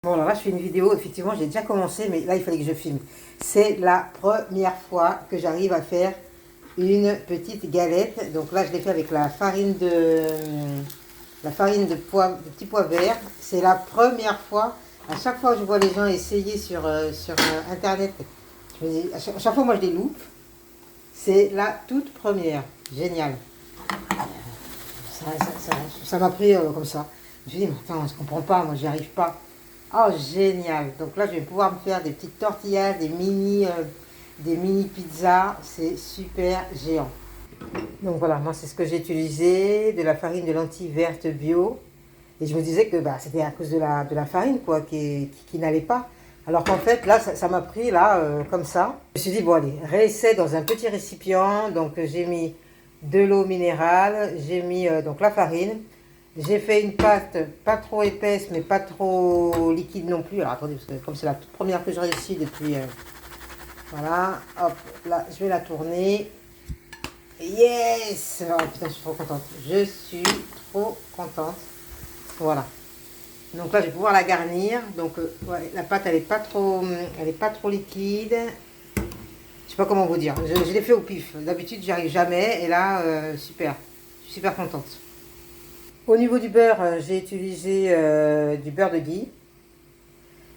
Bon, alors là, je fais une vidéo. Effectivement, j'ai déjà commencé, mais là, il fallait que je filme. C'est la première fois que j'arrive à faire une petite galette. Donc là, je l'ai fait avec la farine de petits pois verts. C'est la première fois. À chaque fois que je vois les gens essayer sur Internet, je me dis, à chaque fois, moi, je les loupe. C'est la toute première. Génial. Ça m'a pris comme ça. Je me suis dit, mais attends, je comprends pas, moi, j'y arrive pas. Oh, génial. Donc là, je vais pouvoir me faire des petites tortillas, des mini pizzas. C'est super géant. Donc voilà, moi, c'est ce que j'ai utilisé, de la farine de lentilles vertes bio. Et je me disais que bah, c'était à cause de la farine, quoi, qui n'allait pas. Alors qu'en fait, là, ça m'a pris, là, comme ça. Je me suis dit, bon, allez, réessaie dans un petit récipient. Donc, j'ai mis de l'eau minérale, j'ai mis donc la farine. J'ai fait une pâte pas trop épaisse, mais pas trop liquide non plus. Alors, attendez, parce que comme c'est la toute première que je réussis depuis... voilà, hop, là, je vais la tourner. Yes! Oh putain, je suis trop contente. Je suis trop contente. Voilà. Donc là, je vais pouvoir la garnir. Donc, ouais, la pâte, elle est pas trop liquide. Je sais pas comment vous dire. Je l'ai fait au pif. D'habitude, j'y arrive jamais. Et là, super. Je suis super contente. Au niveau du beurre, j'ai utilisé du beurre de ghee.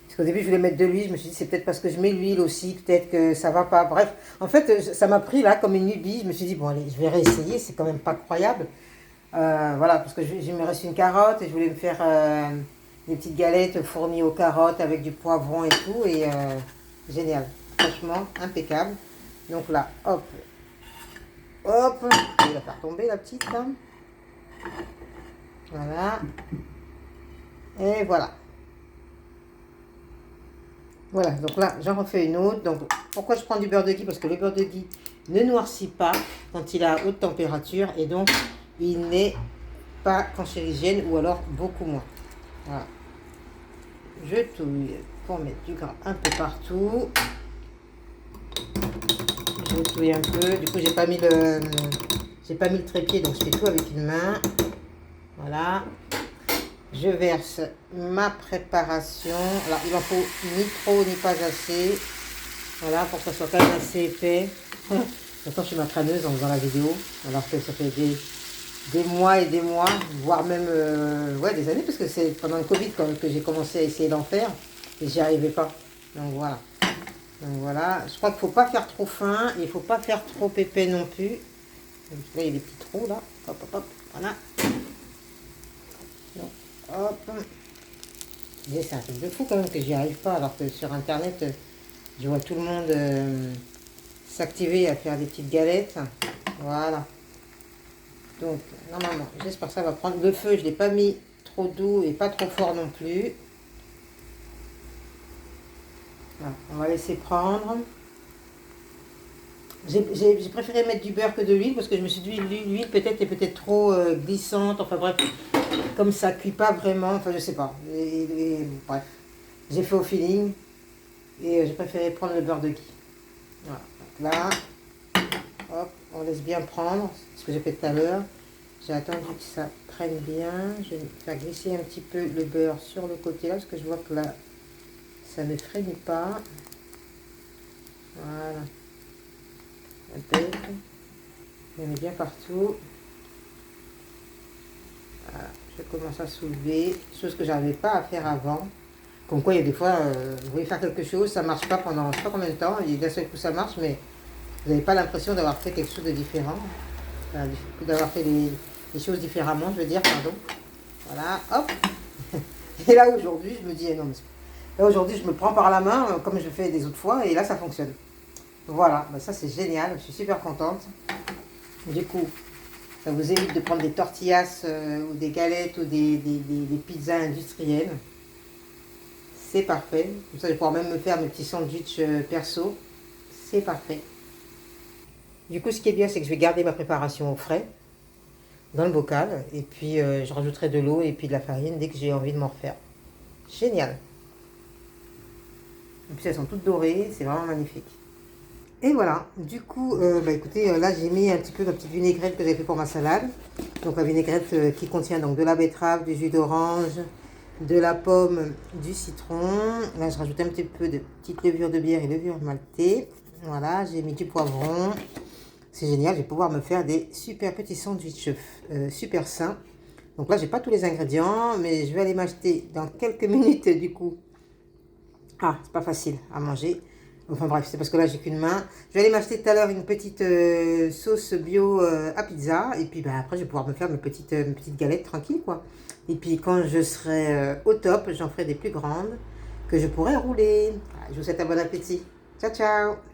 Parce qu'au début, je voulais mettre de l'huile. Je me suis dit, c'est peut-être parce que je mets l'huile aussi. Peut-être que ça va pas. Bref, en fait, ça m'a pris là comme une lubie. Je me suis dit, bon, allez, je vais réessayer. C'est quand même pas croyable. Voilà, parce que il me reste une carotte et je voulais me faire des petites galettes fournies aux carottes avec du poivron et tout. Et génial. Franchement, impeccable. Donc là, hop, hop. Je vais la faire tomber, la petite, là. Voilà. Et voilà. Voilà, donc là, j'en refais une autre. Donc, pourquoi je prends du beurre de ghee? Parce que le beurre de ghee ne noircit pas quand il est à haute température. Et donc, il n'est pas cancérigène ou alors beaucoup moins. Voilà. Je touille pour mettre du gras un peu partout. Je touille un peu. Du coup, j'ai pas mis le trépied, donc je fais tout avec une main. Voilà. Je verse ma préparation. Alors, il en faut ni trop ni pas assez. Voilà, pour que ça soit quand même assez épais. Maintenant, je suis ma crâneuse en faisant la vidéo. Alors que ça fait des mois et des mois, voire même ouais, des années, parce que c'est pendant le Covid que j'ai commencé à essayer d'en faire. Et j'y arrivais pas. Donc voilà. Donc voilà. Je crois qu'il ne faut pas faire trop fin. Et il ne faut pas faire trop épais non plus. Donc, là, il y a des petits trous là. Hop, hop, hop. Voilà. Donc, hop. Mais c'est un truc de fou quand même que j'y arrive pas. Alors que sur internet, je vois tout le monde s'activer à faire des petites galettes. Voilà. Donc, normalement, j'espère que ça va prendre. Le feu, je ne l'ai pas mis trop doux et pas trop fort non plus. Voilà, on va laisser prendre. J'ai préféré mettre du beurre que de l'huile parce que je me suis dit l'huile peut-être est peut-être trop glissante. Enfin bref, comme ça cuit pas vraiment. Enfin, je sais pas. Bref, j'ai fait au feeling et j'ai préféré prendre le beurre de ghee. Voilà. Donc là, hop, on laisse bien prendre ce que j'ai fait tout à l'heure. J'ai attendu que ça prenne bien. Je vais faire glisser un petit peu le beurre sur le côté là parce que je vois que là, ça ne frémit pas. Voilà. Je mets bien partout. Voilà. Je commence à soulever, chose que je n'arrivais pas à faire avant. Comme quoi, il y a des fois, vous voulez faire quelque chose, ça ne marche pas pendant je ne sais pas combien de temps, et d'un seul coup ça marche, mais vous n'avez pas l'impression d'avoir fait quelque chose de différent. Enfin, d'avoir fait les choses différemment, je veux dire, pardon. Voilà, hop. Et là, aujourd'hui, je me dis, non, mais là, aujourd'hui, je me prends par la main, comme je le fais des autres fois, et là, ça fonctionne. Voilà, ben ça, c'est génial, je suis super contente. Du coup, ça vous évite de prendre des tortillas ou des galettes ou des pizzas industrielles. C'est parfait. Comme ça, je vais pouvoir même me faire mes petits sandwichs perso. C'est parfait. Du coup, ce qui est bien, c'est que je vais garder ma préparation au frais dans le bocal. Et puis, je rajouterai de l'eau et puis de la farine dès que j'ai envie de m'en refaire. Génial. Et puis, elles sont toutes dorées. C'est vraiment magnifique. Et voilà. Du coup, bah, écoutez, là, j'ai mis un petit peu de petite vinaigrette que j'ai fait pour ma salade. Donc, la vinaigrette qui contient donc de la betterave, du jus d'orange, de la pomme, du citron. Là, je rajoute un petit peu de petite levure de bière et levure maltée. Voilà, j'ai mis du poivron. C'est génial, je vais pouvoir me faire des super petits sandwichs super sains. Donc là, j'ai pas tous les ingrédients, mais je vais aller m'acheter dans quelques minutes du coup. Ah, c'est pas facile à manger. Enfin bref, c'est parce que là, j'ai qu'une main. Je vais aller m'acheter tout à l'heure une petite sauce bio à pizza. Et puis bah, après, je vais pouvoir me faire mes petites galettes tranquilles, quoi. Et puis quand je serai au top, j'en ferai des plus grandes que je pourrai rouler. Je vous souhaite un bon appétit. Ciao, ciao!